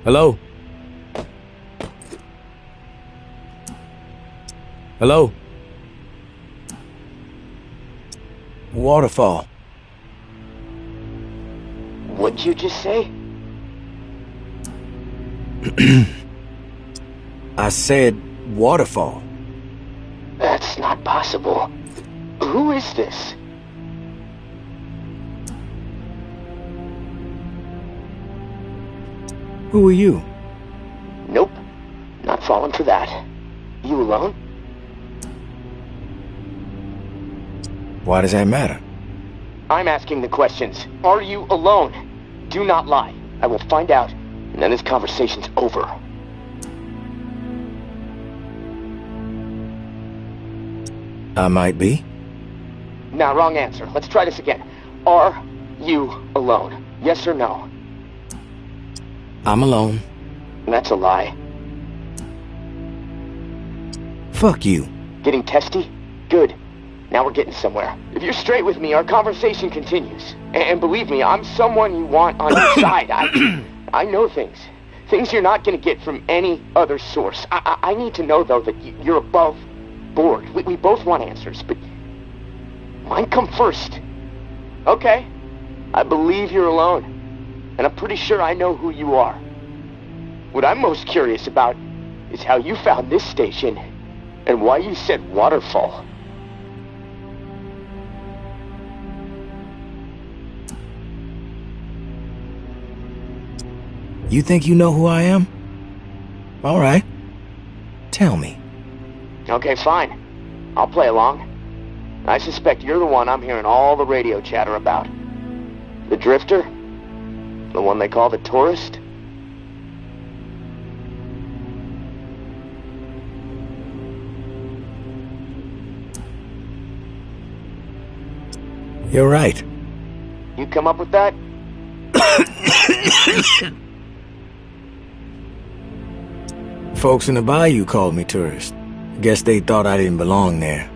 Hello? Hello? Waterfall. What'd you just say? I said waterfall. That's not possible. Who is this? Who are you? Nope. Not falling for that. You alone? Why does that matter? I'm asking the questions. Are you alone? Do not lie. I will find out, and then this conversation's over. I might be. Nah, wrong answer. Let's try this again. Are you alone? Yes or no? I'm alone. That's a lie. Fuck you. Getting testy? Good. Now we're getting somewhere. If you're straight with me, our conversation continues. And believe me, I'm someone you want on your side. I know things. Things you're not gonna get from any other source. I need to know, though, that you're above board. We both want answers, but mine come first. Okay. I believe you're alone. And I'm pretty sure I know who you are. What I'm most curious about is how you found this station and why you said waterfall. You think you know who I am? All right. Tell me. Okay, fine. I'll play along. I suspect you're the one I'm hearing all the radio chatter about. The drifter? The one they call the tourist? You're right. You come up with that? Folks in the bayou called me tourist. Guess they thought I didn't belong there.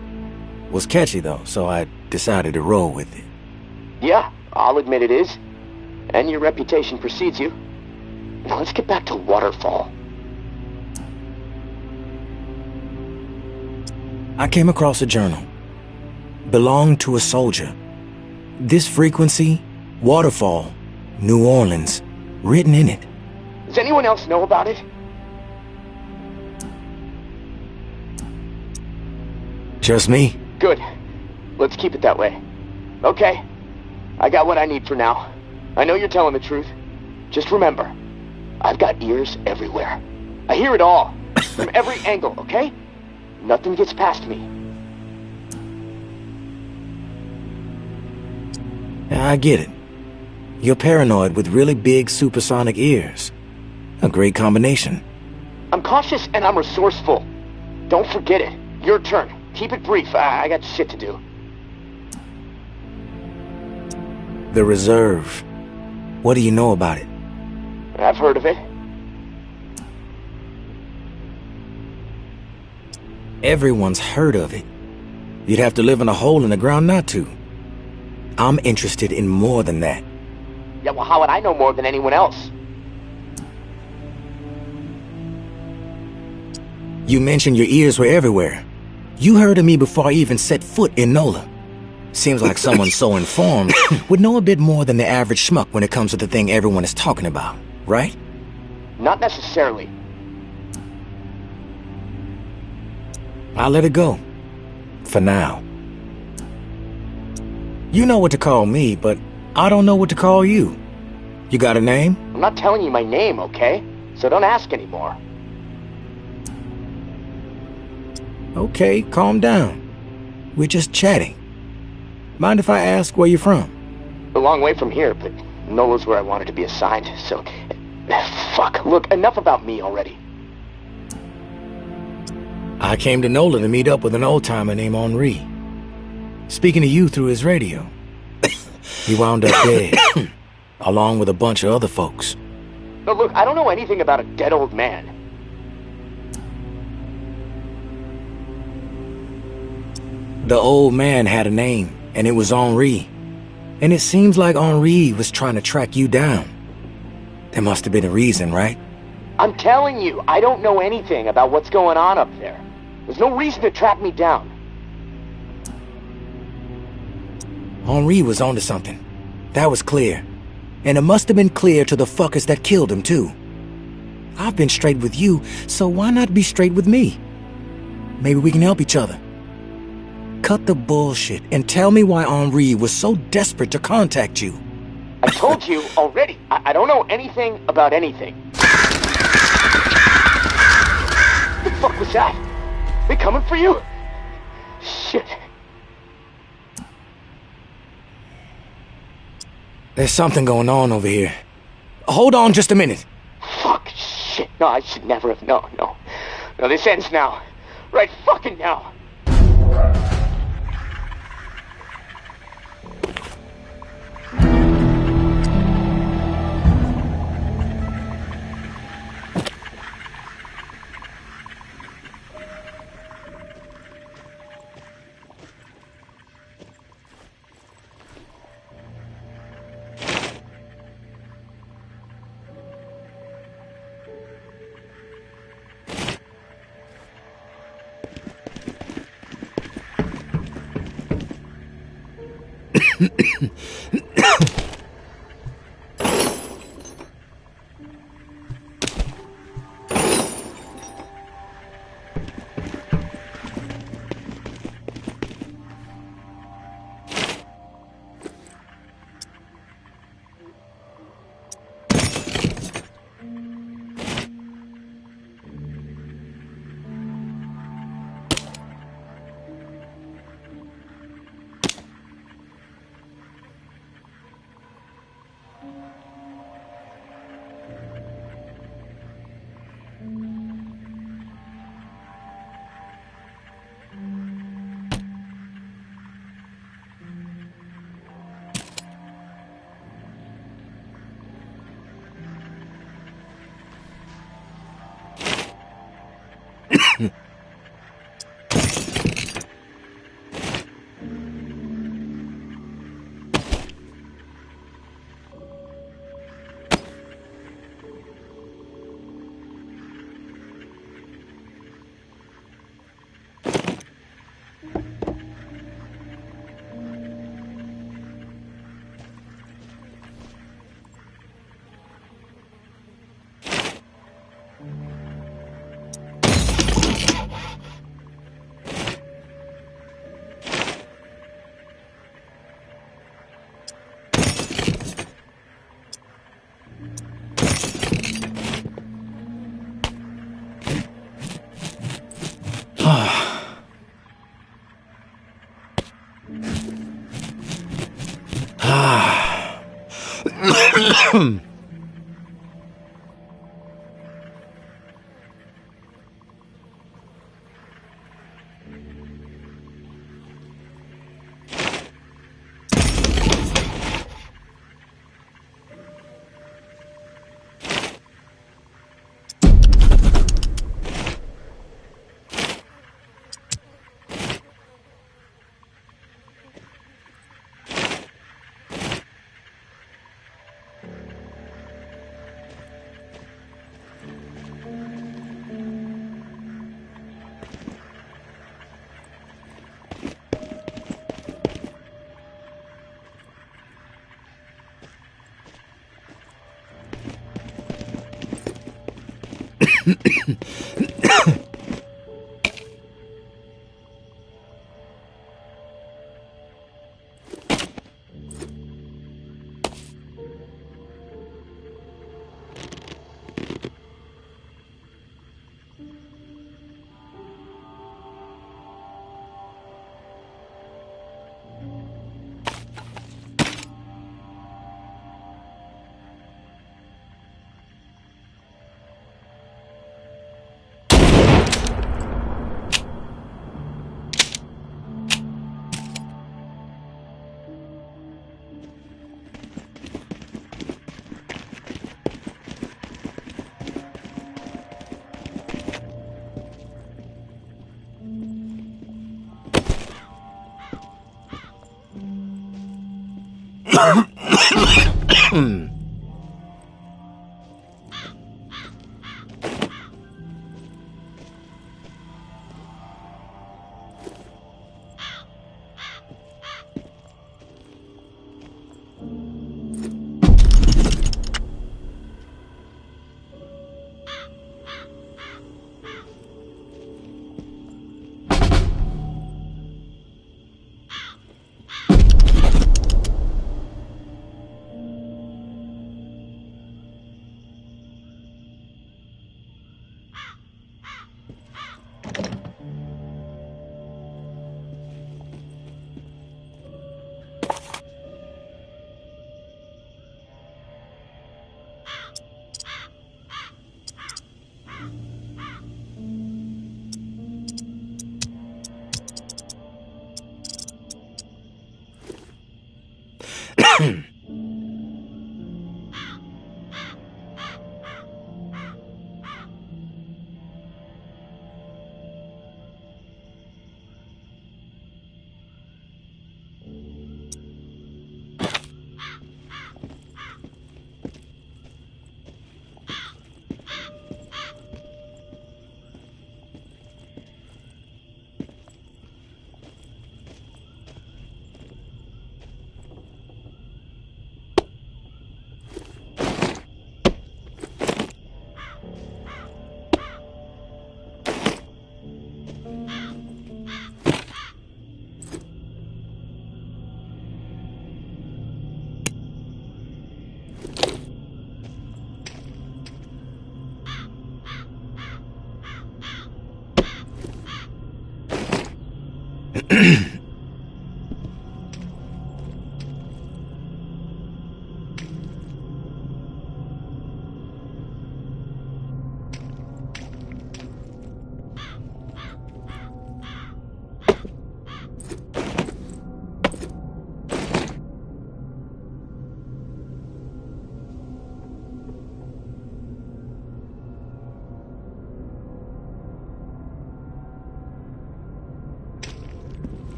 Was catchy though, so I decided to roll with it. Yeah, I'll admit it is. And your reputation precedes you. Now let's get back to Waterfall. I came across a journal. Belonged to a soldier. This frequency, Waterfall, New Orleans, written in it. Does anyone else know about it? Just me? Good. Let's keep it that way. Okay. I got what I need for now. I know you're telling the truth. Just remember, I've got ears everywhere. I hear it all. From every angle, okay? Nothing gets past me. I get it. You're paranoid with really big supersonic ears. A great combination. I'm cautious and I'm resourceful. Don't forget it. Your turn. Keep it brief. I got shit to do. The Reserve. What do you know about it? I've heard of it. Everyone's heard of it. You'd have to live in a hole in the ground not to. I'm interested in more than that. Yeah, well, how would I know more than anyone else? You mentioned your ears were everywhere. You heard of me before I even set foot in NOLA. Seems like someone so informed would know a bit more than the average schmuck when it comes to the thing everyone is talking about, right? Not necessarily. I'll let it go. For now. You know what to call me, but I don't know what to call you. You got a name? I'm not telling you my name, okay? So don't ask anymore. Okay, calm down. We're just chatting. Mind if I ask where you're from? A long way from here, but NOLA's where I wanted to be assigned, so... Fuck, look, enough about me already. I came to NOLA to meet up with an old-timer named Henri. Speaking to you through his radio. He wound up dead, along with a bunch of other folks. No, look, I don't know anything about a dead old man. The old man had a name, and it was Henri. And it seems like Henri was trying to track you down. There must have been a reason, right? I'm telling you, I don't know anything about what's going on up there. There's no reason to track me down. Henri was onto something. That was clear. And it must have been clear to the fuckers that killed him, too. I've been straight with you, so why not be straight with me? Maybe we can help each other. Cut the bullshit and tell me why Henri was so desperate to contact you. I told you already. I don't know anything about anything. What the fuck was that? They coming for you? Shit. There's something going on over here. Hold on just a minute. Fuck, shit. No, I should never have known. No, this ends now. Right fucking now.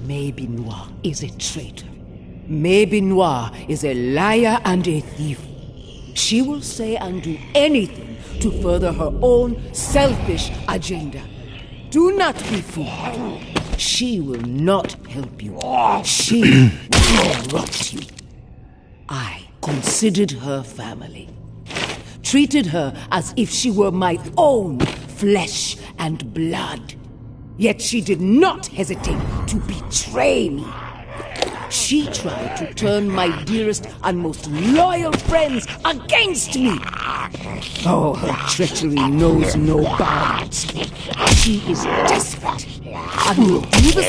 Maybe Noir is a traitor. Maybe Noir is a liar and a thief. She will say and do anything to further her own selfish agenda. Do not be fooled. She will not help you. She will corrupt you. I considered her family. Treated her as if she were my own flesh and blood. Yet she did not hesitate to betray me. She tried to turn my dearest and most loyal friends against me. Oh, her treachery knows no bounds. She is desperate and will do the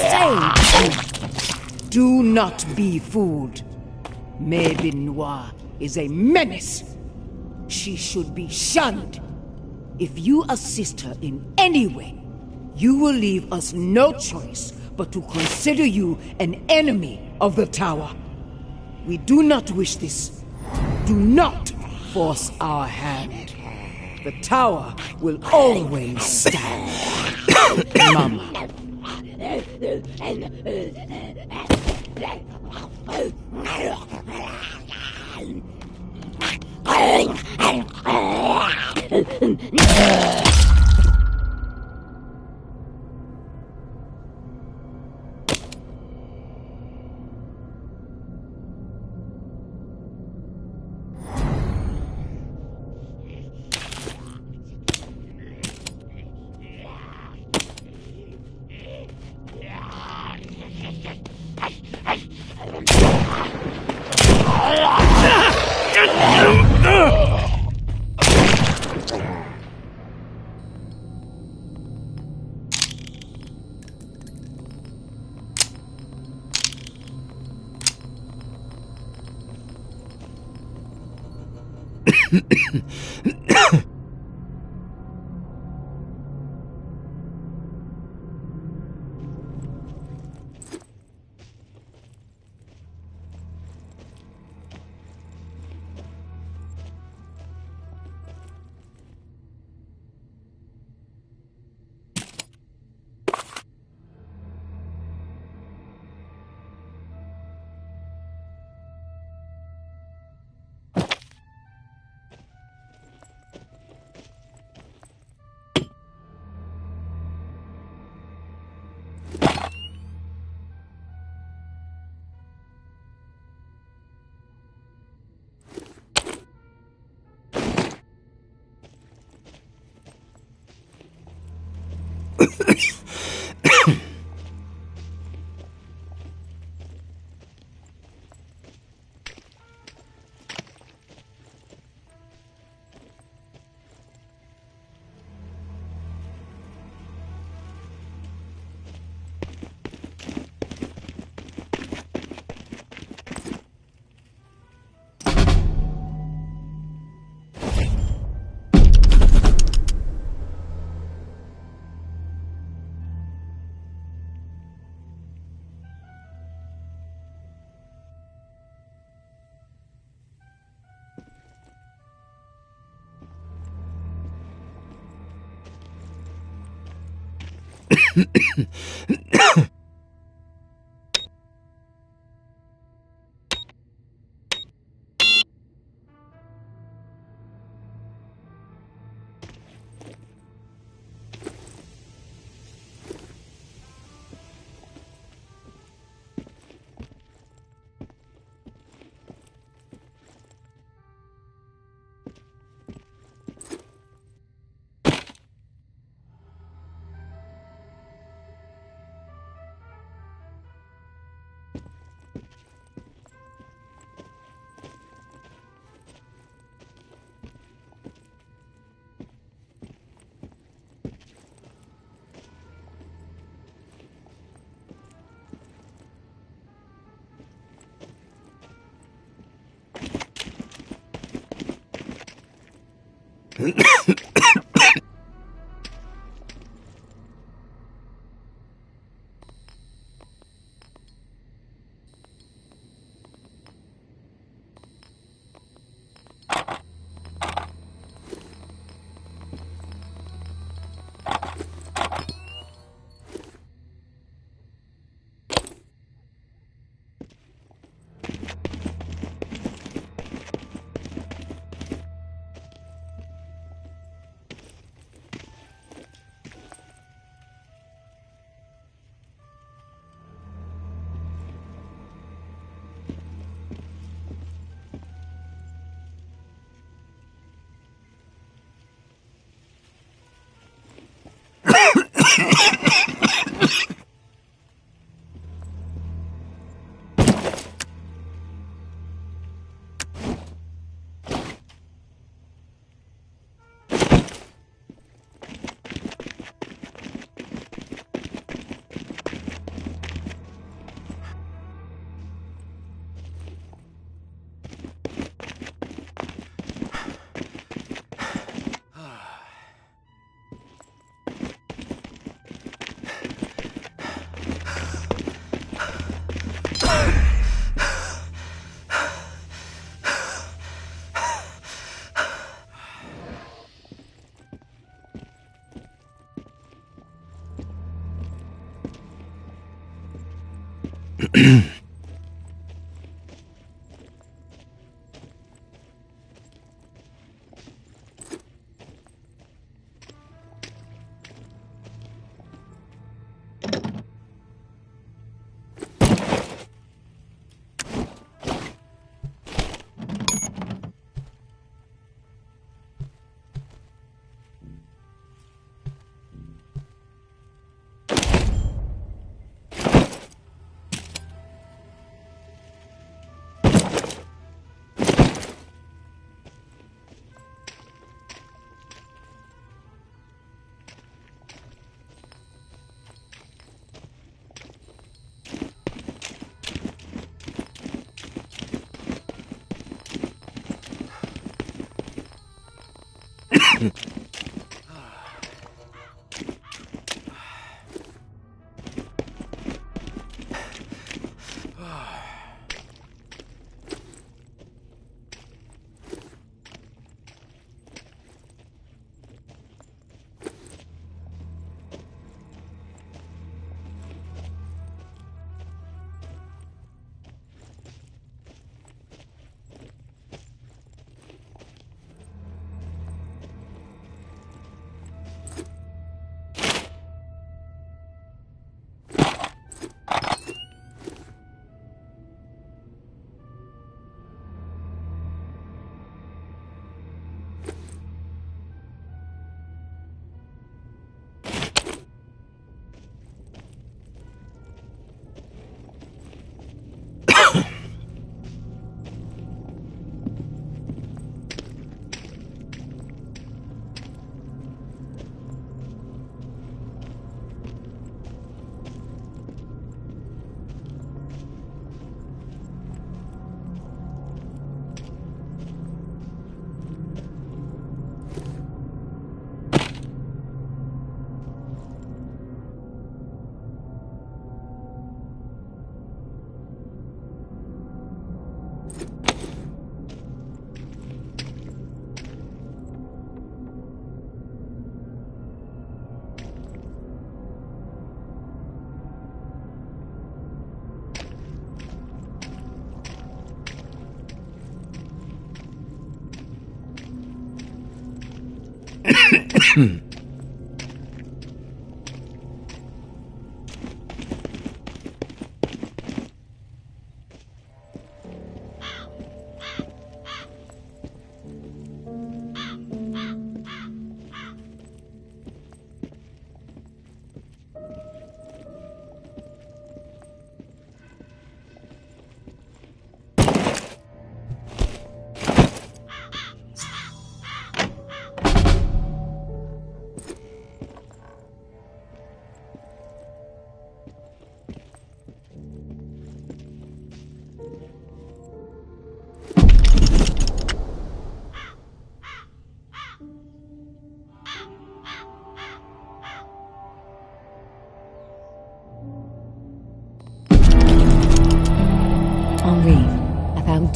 same. Do not be fooled. Maybe Noir is a menace. She should be shunned. If you assist her in any way, you will leave us no choice but to consider you an enemy of the Tower. We do not wish this. Do not force our hand. The Tower will always stand. Mama.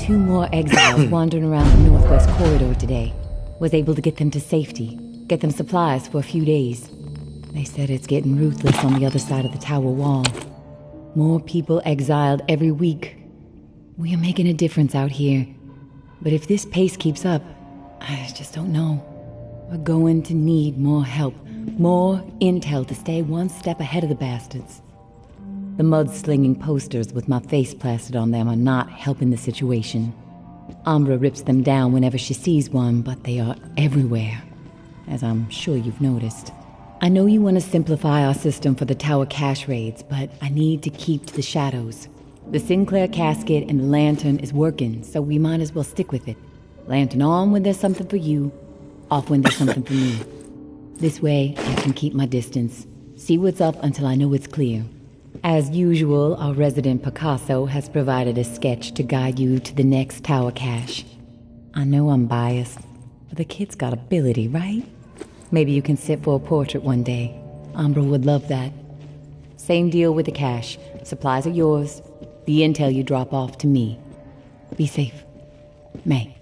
2 more exiles wandering around the northwest corridor today. Was able to get them to safety, get them supplies for a few days. They said it's getting ruthless on the other side of the tower wall. More people exiled every week. We are making a difference out here. But if this pace keeps up, I just don't know. We're going to need more help, more intel to stay one step ahead of the bastards. The mud-slinging posters with my face plastered on them are not helping the situation. Umbra rips them down whenever she sees one, but they are everywhere, as I'm sure you've noticed. I know you want to simplify our system for the tower cache raids, but I need to keep to the shadows. The Sinclair casket and the lantern is working, so we might as well stick with it. Lantern on when there's something for you, off when there's something for me. This way, I can keep my distance, see what's up until I know it's clear. As usual, our resident Picasso has provided a sketch to guide you to the next tower cache. I know I'm biased, but the kid's got ability, right? Maybe you can sit for a portrait one day. Umbra would love that. Same deal with the cache. Supplies are yours. The intel you drop off to me. Be safe. May.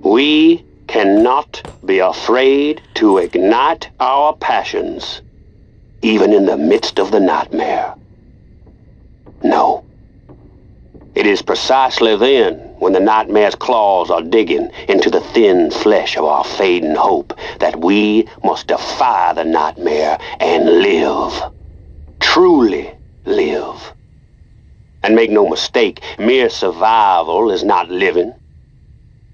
We cannot be afraid to ignite our passions, even in the midst of the nightmare. No. It is precisely then, when the nightmare's claws are digging into the thin flesh of our fading hope, that we must defy the nightmare and live. Truly live. And make no mistake, mere survival is not living.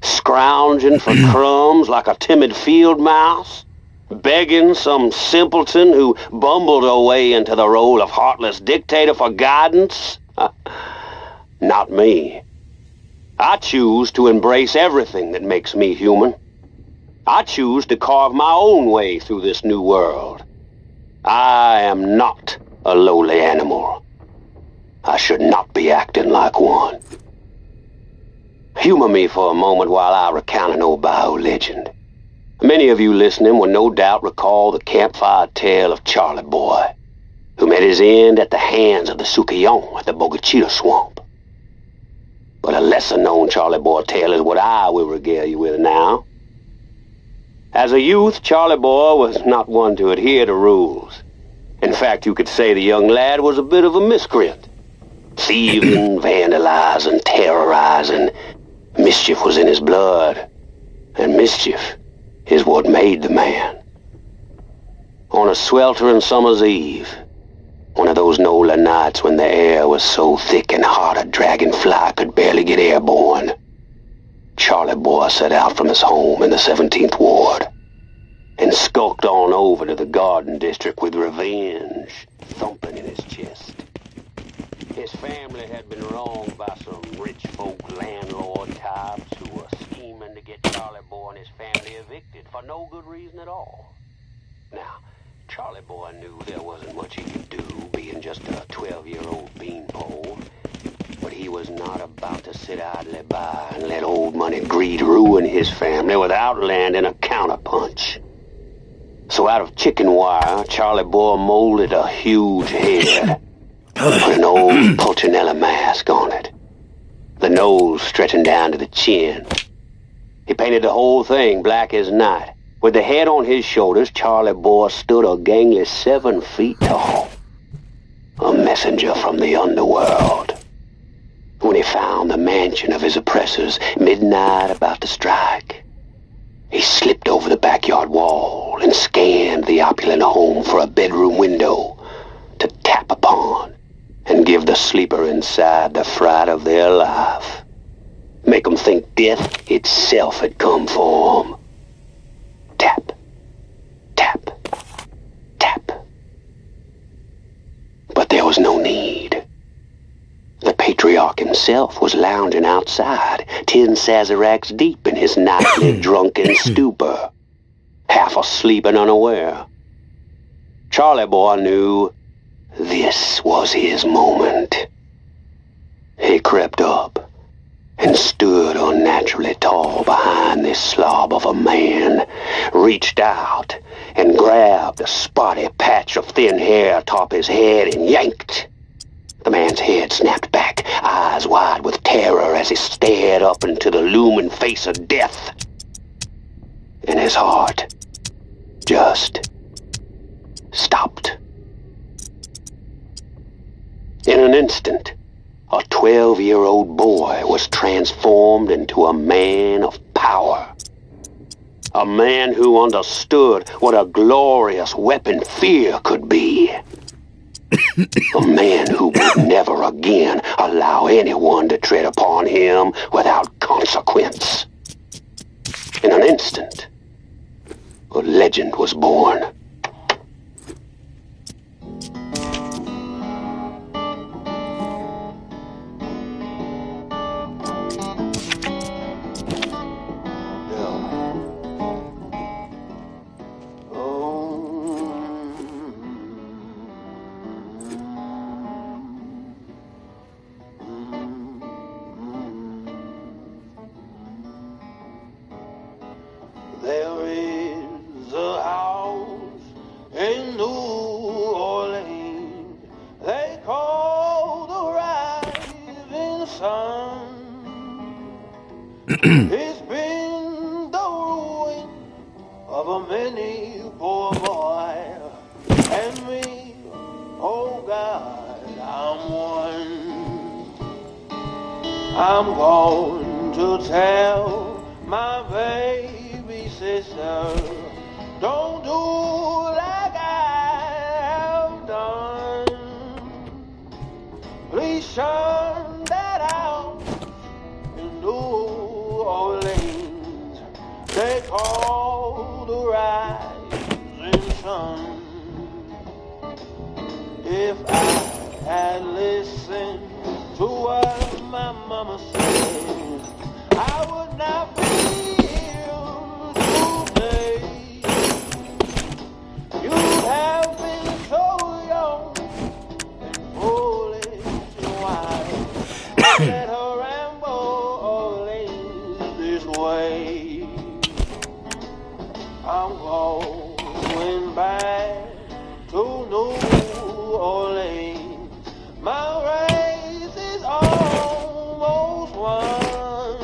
Scrounging for crumbs like a timid field mouse, begging some simpleton who bumbled her way into the role of heartless dictator for guidance? Not me. I choose to embrace everything that makes me human. I choose to carve my own way through this new world. I am not a lowly animal. I should not be acting like one. Humor me for a moment while I recount an old Bayou legend. Many of you listening will no doubt recall the campfire tale of Charlie Boy, who met his end at the hands of the Sukiyon at the Bogachita Swamp. But a lesser-known Charlie Boy tale is what I will regale you with now. As a youth, Charlie Boy was not one to adhere to rules. In fact, you could say the young lad was a bit of a miscreant. Thieving, vandalizing, terrorizing. Mischief was in his blood. And mischief is what made the man. On a sweltering summer's eve, one of those Nola nights when the air was so thick and hot a dragonfly could barely get airborne, Charlie Boy set out from his home in the 17th Ward and skulked on over to the Garden District with revenge thumping in his chest. His family had been wronged by some rich folk landlord types who were scheming to get Charlie Boy and his family evicted for no good reason at all. Now, Charlie Boy knew there wasn't much he could do, being just a 12-year-old beanpole. But he was not about to sit idly by and let old money greed ruin his family without landing a counterpunch. So out of chicken wire, Charlie Boy molded a huge head, put an old Pulcinella mask on it, the nose stretching down to the chin. He painted the whole thing black as night. With the head on his shoulders, Charlie Boy stood a gangly 7 feet tall, a messenger from the underworld. When he found the mansion of his oppressors, midnight about to strike, he slipped over the backyard wall and scanned the opulent home for a bedroom window to tap upon and give the sleeper inside the fright of their life. Make 'em think death itself had come for 'em. Tap, tap, tap. But there was no need. The patriarch himself was lounging outside, 10 Sazeracs deep in his nightly drunken stupor, half asleep and unaware. Charlie Boy knew this was his moment. He crept up and stood unnaturally tall behind this slob of a man, reached out and grabbed a spotty patch of thin hair atop his head and yanked. The man's head snapped back, eyes wide with terror as he stared up into the looming face of death. And his heart just stopped. In an instant, a 12-year-old boy was transformed into a man of power. A man who understood what a glorious weapon fear could be. A man who would never again allow anyone to tread upon him without consequence. In an instant, a legend was born. There is a house in New Orleans they call the rising sun. It's been the ruin of a many poor boy and me. Oh God, I'm one. I'm going to tell my baby sister, don't do like I have done. Please shun that out in New Orleans they call the rising sun. If I had listened to what my mama said, I would not be here today. You have been so young and foolish and wild. Let her ramble this way. I'm going back to New Orleans. My race is almost won.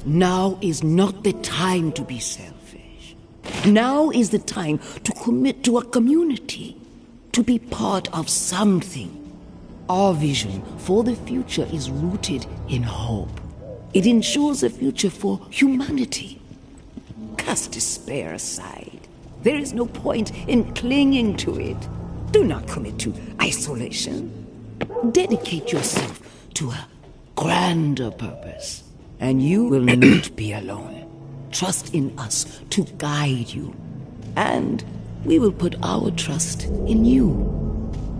Now is not the time to be selfish. Now is the time to commit to a community, to be part of something. Our vision for the future is rooted in hope. It ensures a future for humanity. Cast despair aside. There is no point in clinging to it. Do not commit to isolation. Dedicate yourself to a grander purpose, and you will not be alone. Trust in us to guide you, and we will put our trust in you.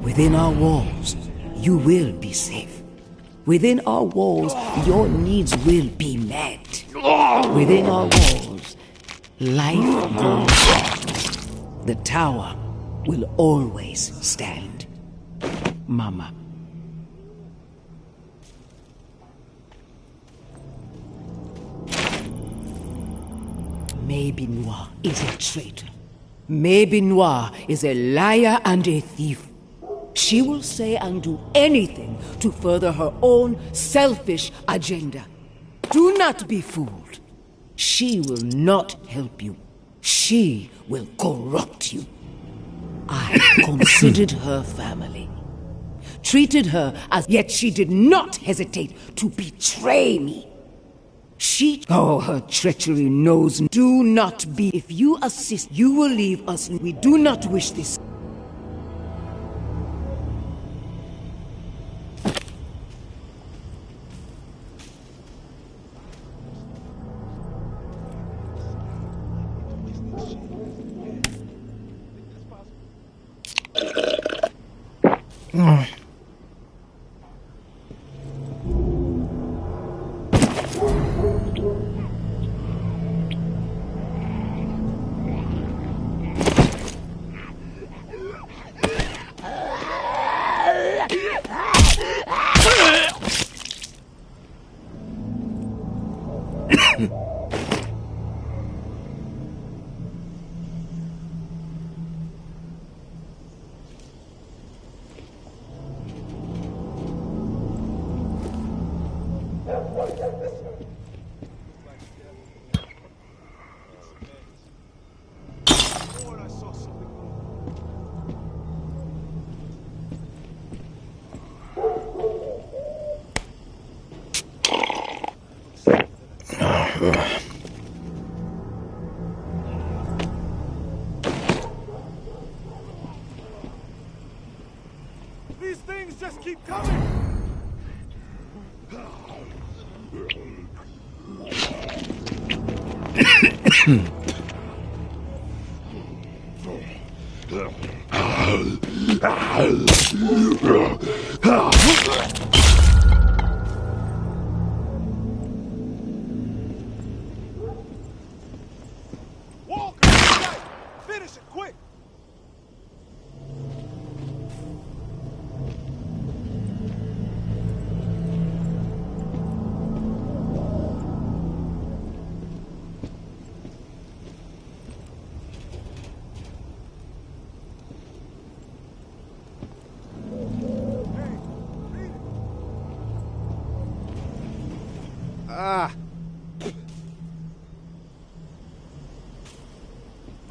Within our walls, you will be safe. Within our walls, your needs will be met. Within our walls, life goes on. The tower will always stand. Mama. Maybe Noir is a traitor. Maybe Noir is a liar and a thief. She will say and do anything to further her own selfish agenda. Do not be fooled. She will not help you. She will corrupt you. I considered her family. Treated her as, yet she did not hesitate to betray me. Her treachery knows. Do not be. If you assist, you will leave us. We do not wish this. just keep coming! Walker, right. Finish it, quick!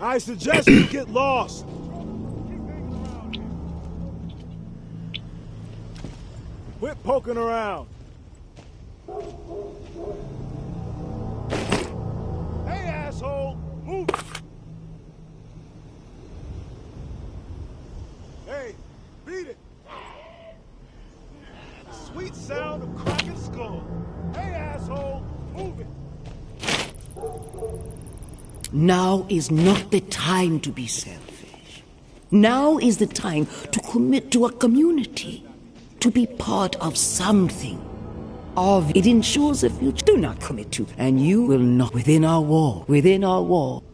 I suggest you get lost. Quit poking around. Hey, asshole! Move! Hey, beat it! Sweet sound of cracking skull. Hey, asshole! Move it! Now is not the time to be selfish. Now is the time to commit to a community, to be part of something. It ensures a future. Do not commit to, and you will not within our wall. Within our wall.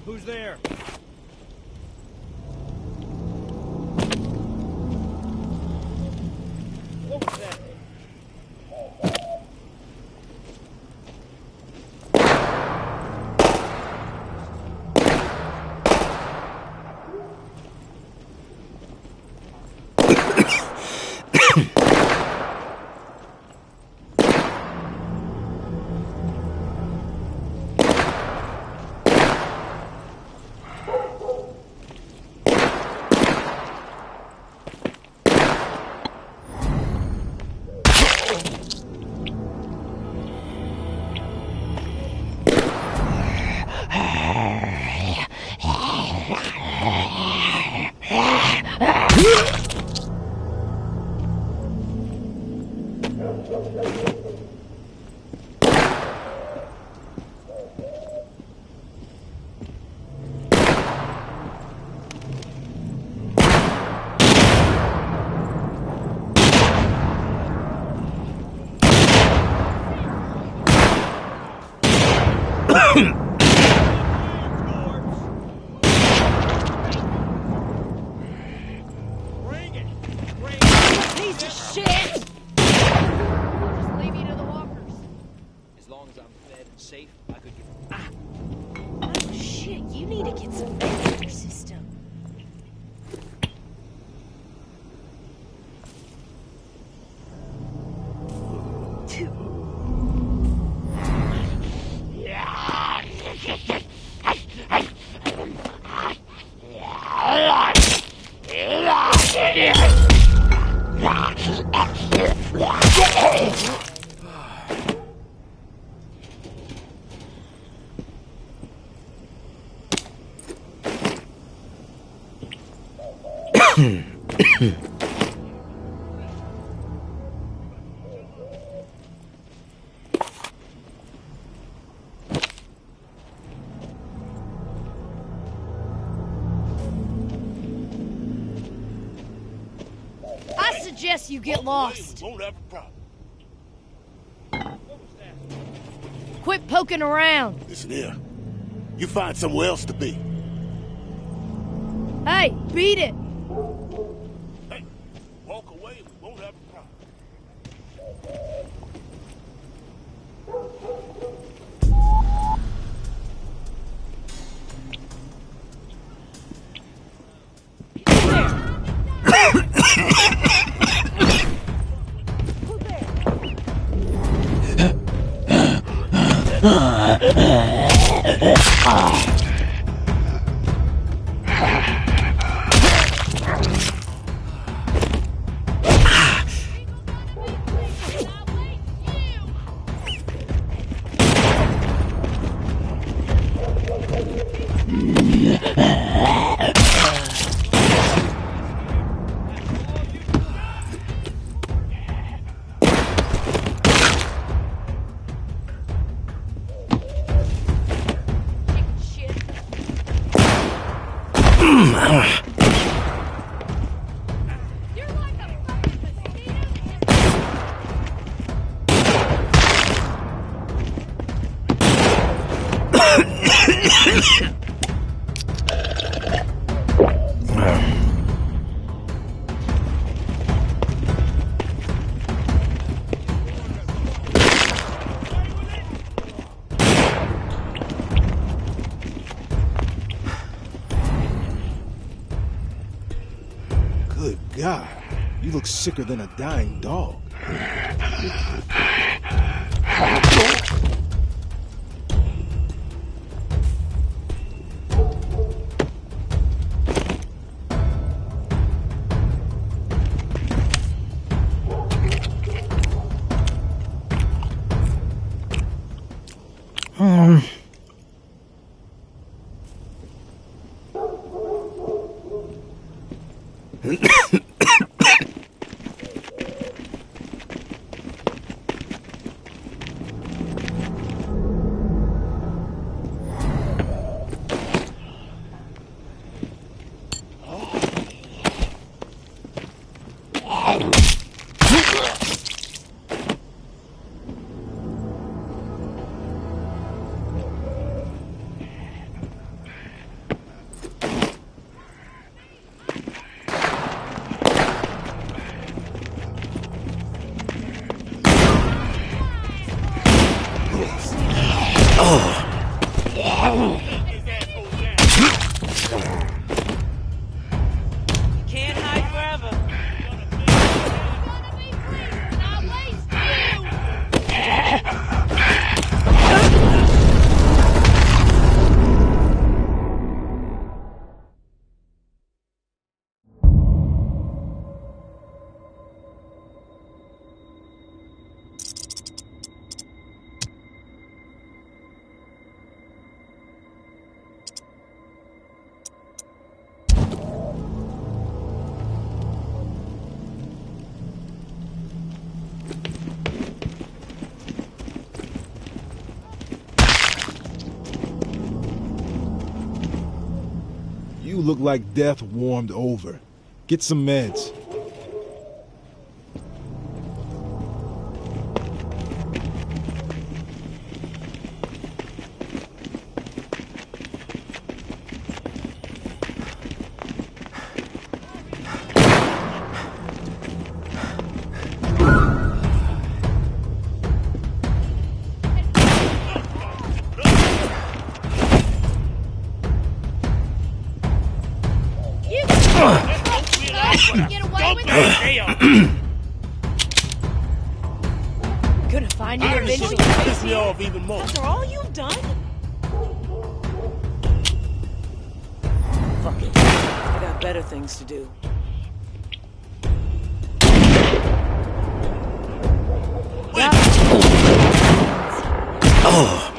Who's there? What was that? Safe, I could get... Oh shit, you need to get some vents in your system. I suggest you get lost. Won't have a problem. Quit poking around. Listen here. You find somewhere else to be. Hey, beat it. Hey, walk away and we won't have a problem. Good God, you look sicker than a dying dog. Can't hide forever. You look like death warmed over. Get some meds. Get away with it! Gonna find you eventually. Piss me off even more. After all you've done? Fuck it. I got better things to do. Oh.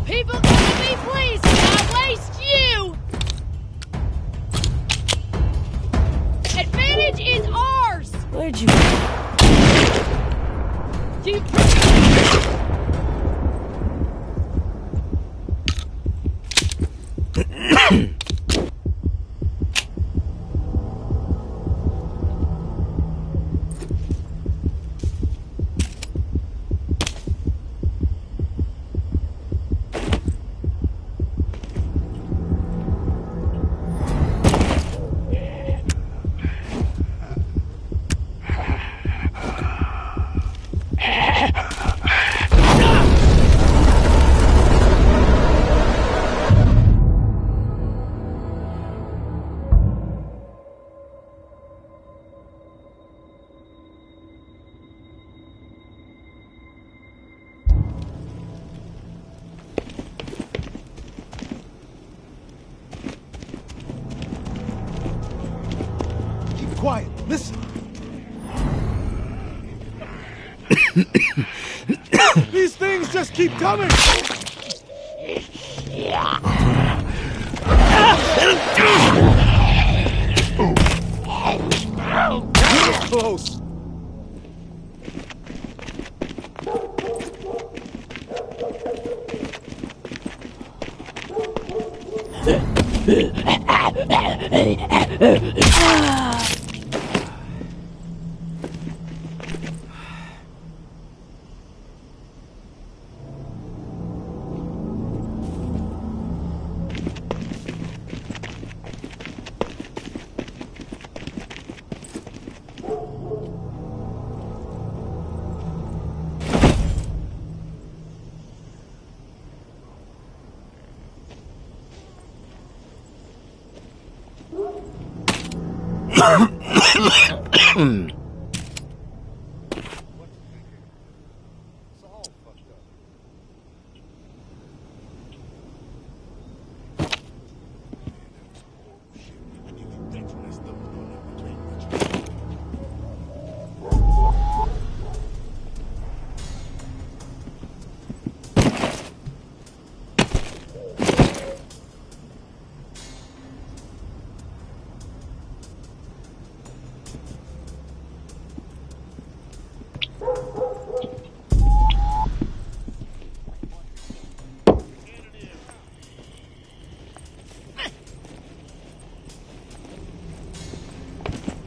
People, come to me, please! I waste you! Advantage is ours! Where'd you You... These things just keep coming! Close.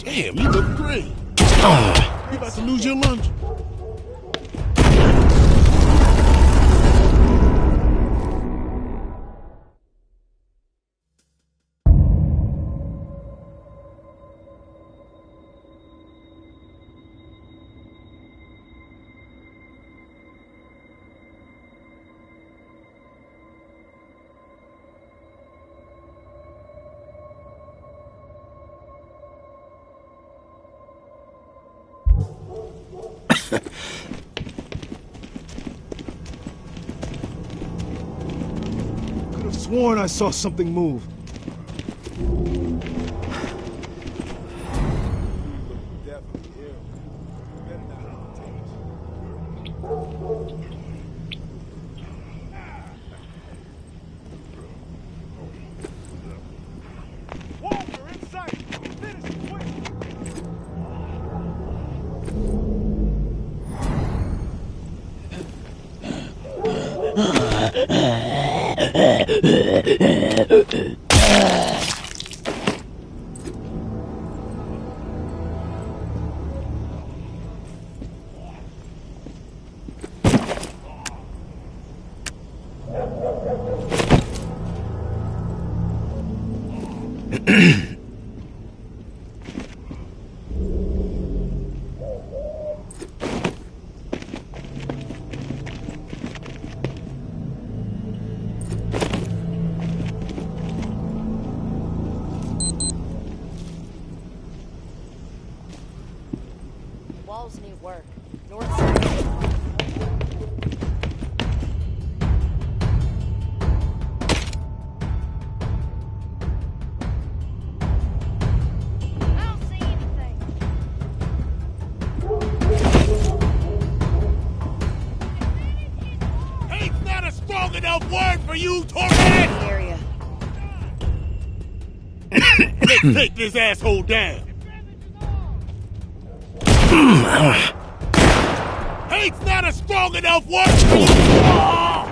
Damn, you look great. You about to lose your lunch? Could have sworn I saw something move. Walls need work. North side. I don't see anything. Hate's not a strong enough word for you, Torment! Area. Let's take this asshole down. Hate's not a strong enough word for you!